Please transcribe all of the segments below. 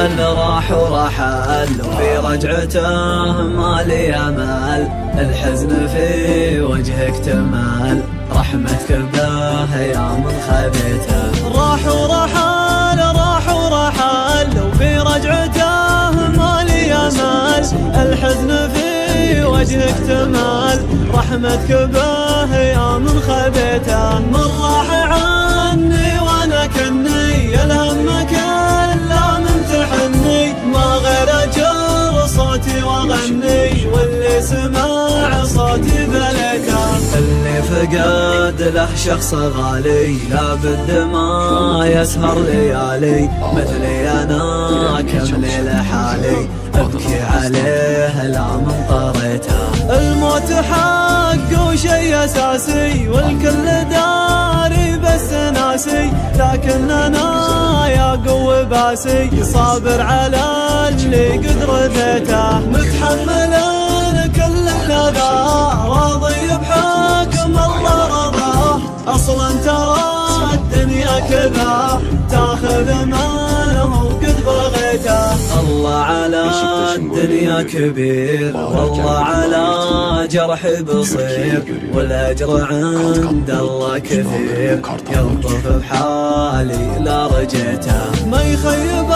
رحل راح ورحل وفي رجعته ما لي امل، الحزن في وجهك تمل، رحمتك به يا من خبيته. راح ورحل راح ورحل وفي رجعته ما لي امل، الحزن في وجهك تمل، رحمتك به يا من خبيته. من راح عني وانا كني الهم كله ممتحني، ما غير اجر صوتي واغني واللي سمع صوتي بليته. اللي فقد له شخص غالي لابد ما يسهر ليالي، مثلي انا كم ليلة حالي ابكي عليه لا من طريته. الموت حق وشي اساسي والكل داري بس ناسي، لكن انا يا قوي باسي صابر على اللي قد رضيته. متحمل كل الاذى راضي بحكم الله رضاه، اصلا ترى الدنيا كذا تاخذ ماله قد بغيته. الله على الدنيا كبير والله على جرح بصير، والاجر عند الله كثير يلطف بحالي لا رجيته. ما يخيب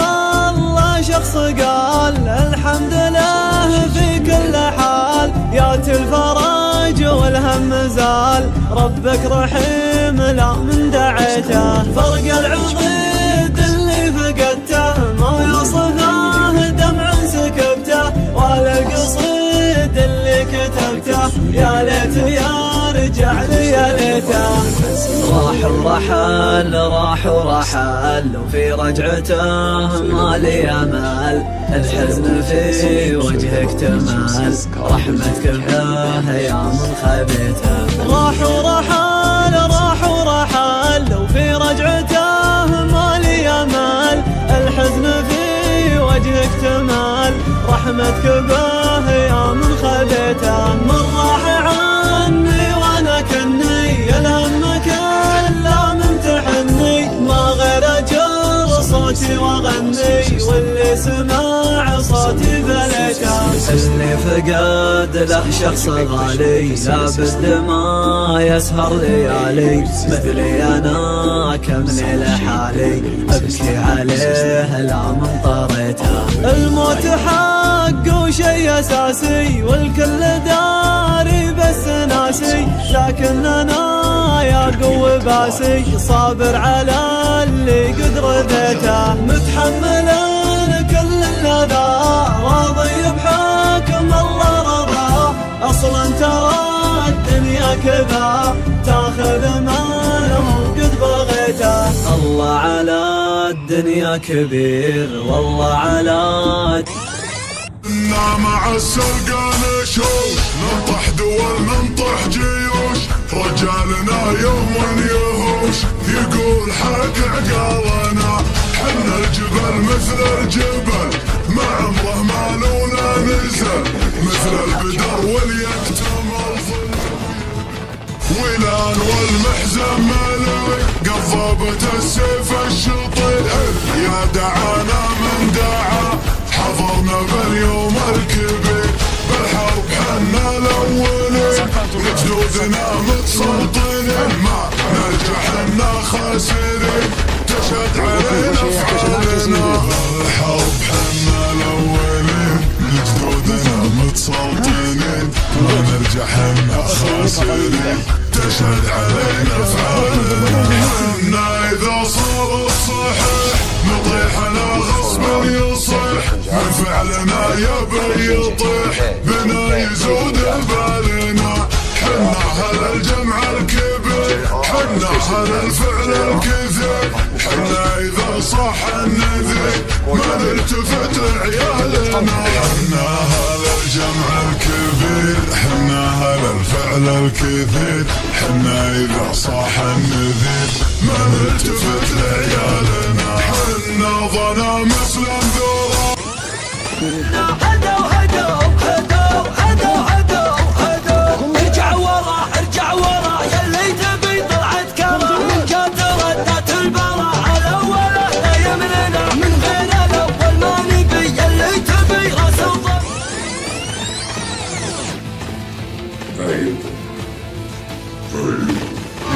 الله شخص قال الحمد لله في كل حال، يات الفرج والهم زال، ربك رحيم لا من دعيته. فرق العضيد اللي فقدته ما يوصفه دمع سكبته، ولا القصيد اللي كتبته يا ليت يا رجع لي يا ليته. راح ورحل راح ورحل وفي رجعته ما لي امل، الحزن في وجهك تمل، رحمتك به يا من خبيته. راح ورحل راح ورحل وفي رجعته ما لي امل، الحزن في وجهك تمل، رحمتك به يا من خبيته. من راح عني وانا كني الهم كله ممتحني، ما غير اجر صوتي واغني واللي سمع صوتي بليته. اللي فقد له شخص غالي لابد ما يسهر ليالي، مثلي انا كم ليلة حالي ابكي عليه لا من طريته. الموت حق وشي اساسي والكل داري بس ناسي، لكن انا يا قوي باسي صابر على اللي قد رضيته. متحمل كل الاذى راضي بحكم الله رضاه، اصلا ترى الدنيا كذا تاخذ ماله قد بغيته. الله على الدنيا كبير والله على مع السرقة نشوش، ننطح دول ننطح جيوش، رجالنا يوم يهوش يقول حق عقالنا. حنا الجبل مثل الجبل ما عمره ما لونا نزل، مثل البدر واليكتم الظل ولان والمحزن ملك، قضبة السيف الشطير يا دعانا من دعا، حضرنا باليوم الكبير بالحرب حنا الاولين، جدودنا متسلطنين ما نرجع حنا خاسرين، تشهد علينا افعالنا. بالحرب حنا الاولين جدودنا متسلطنين ما نرجع حنا خاسرين، تشهد علينا افعالنا. حنا اذا صار الصحيح نطيح على غصب يصيح، من فعلنا يبي يطيح بنا يزود بالنا. حنا هل الجمع الكبير حنا هل الفعل الكثير، حنا اذا صح النذير ما نلتفت لعيالنا. حنا هل الجمع الكبير حنا هل الفعل الكثير، حنا اذا صح النذير ما نلتفت لعيالنا. حنا ظنا مثل انذورا هدوا هدوا هدوا هدوا هدوا هدوا، ارجع ورا ارجع ورا يلي تبي طلعت كرا، من كثرة البراء على ولا يمننا من غير الاول ما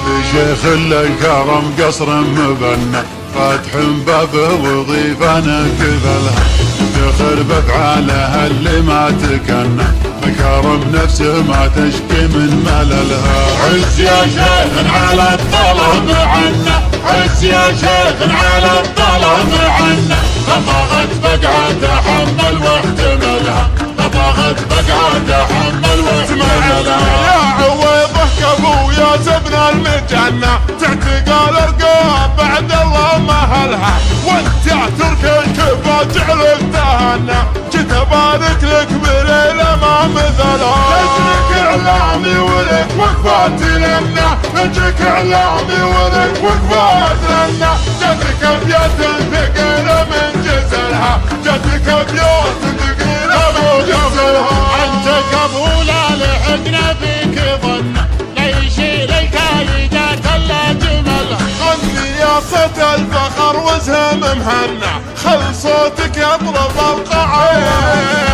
لشيخ الكرم قصر مبنى فاتح بابه وضيفانه كفلها افتخر بافعالها اللي ما تكنى مكارم نفسه ما تشكي من مللها حس يا شيخ على الطلب عنا حس يا شيخ على الطلب عنا طبغت بقعة تحمل واحتملها طبغت بقعة تحمل واحتملها يا عويضه كفو يا زبن المجنة تعتقال الرقاب بعد الله مهلها وانت يا ترك الكفا جعلك تهنى جيت ابارك لك بليلة ما مثلها اجرك اعلامي ولك وقفات لنا اجرك اعلامي ولك وقفات لنا جاتك ابيات ثقيلة من جزلها جاتك ابيات ثقيلة من جزلها انت قبولة لحقنا فيك ظن ليشيل الكايدات الا جملها غني يا صوت الفخر وزهم مهنا خل صوتك يضرب القاعة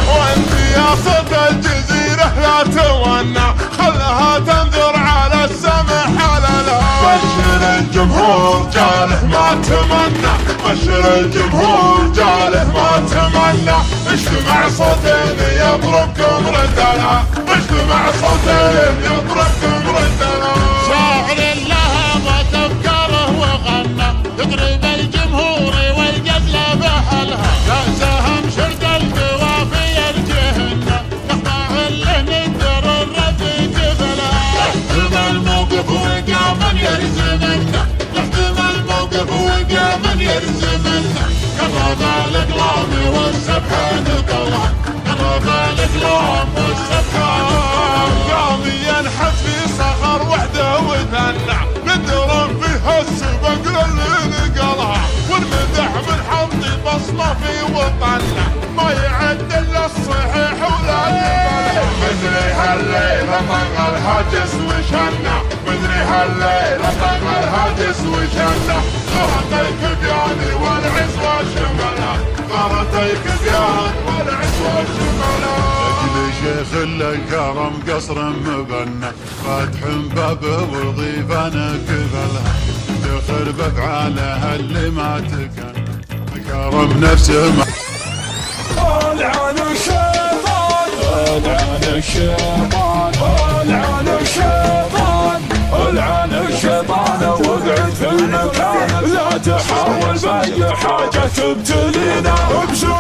وانت يا صوت الجزيرة لا تونى خلها تنذر على السمع حللها بشر الجمهور جاله ما تمنى بشر الجمهور جاله ما تمنى اجتمع صوتين يضربكم ردنا اجتمع صوتين يضربكم ردنا شاعر لها وتفكره وغنى يضرب الجمهور والجزل بحلها كاسهم شرد القوافي الجهنة يخضع له ندر الرد جبلها يحتم الموقف وقام يرزمنا يحتم الموقف وقام يرزمنا كرب الاقلام والسبحان قلها كرب الاقلام والسبحان قام ينحت في صخر وحده وثنى ندر فيها السبق للي نقلها والمدح من حط بصمه في وطننا ما يعد الا الصحيح ولا يقبلها مدري هالليله طق الهاجس وشنا مدري هالليله طق الهاجس وشنا غرت الكبيان والعز وشملها غرت الكبيان والعز وشملها اجل شيخ الكرم قصر مبنى فاتح بابه وضيفانه كفلها افتخر بافعالها اللي ما تكن كرم نفسه ما العن الشيطان العن الشيطان العن الشيطان العن الشيطان وقعد في المكان لا تحاول باي حاجة تبتلينا ابشم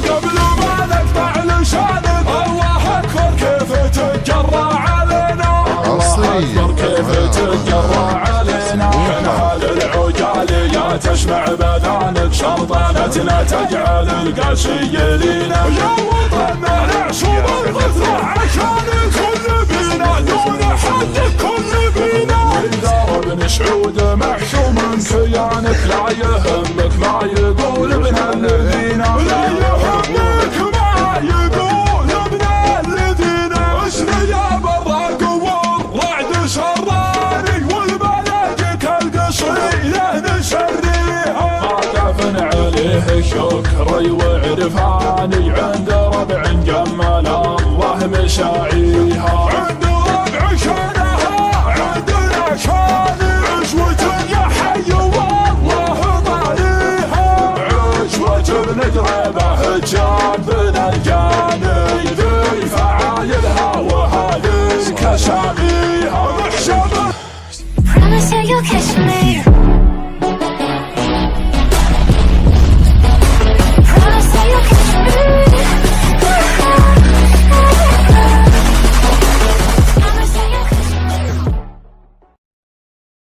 قبل ما نقطع لسانك الله اكبر كيف تتجرى علينا الله اكبر كيف تتجرى علينا ينهال العجال يا تشمع بذانك شرطانتنا تجعل القاسي لينا يا وطننا نعصب الغثرة عشان الكل بينا دون حد الكل بينا الدار سعود محشوم كيانك لا يهمك ما يقول ابن الذين لا يهمك ما يقول ابن الذين اسمي يا براق والرعد سراني والملائكة القصيرة نسريها ما عليه شكري وعرفاني عند ربع جمال الله مساعيها عند ربع شانها عندنا شان عشوة يا حي والله طاريها عشوة بنقربه جنبنا الجاني ذي فعايلها وهذيك اساميها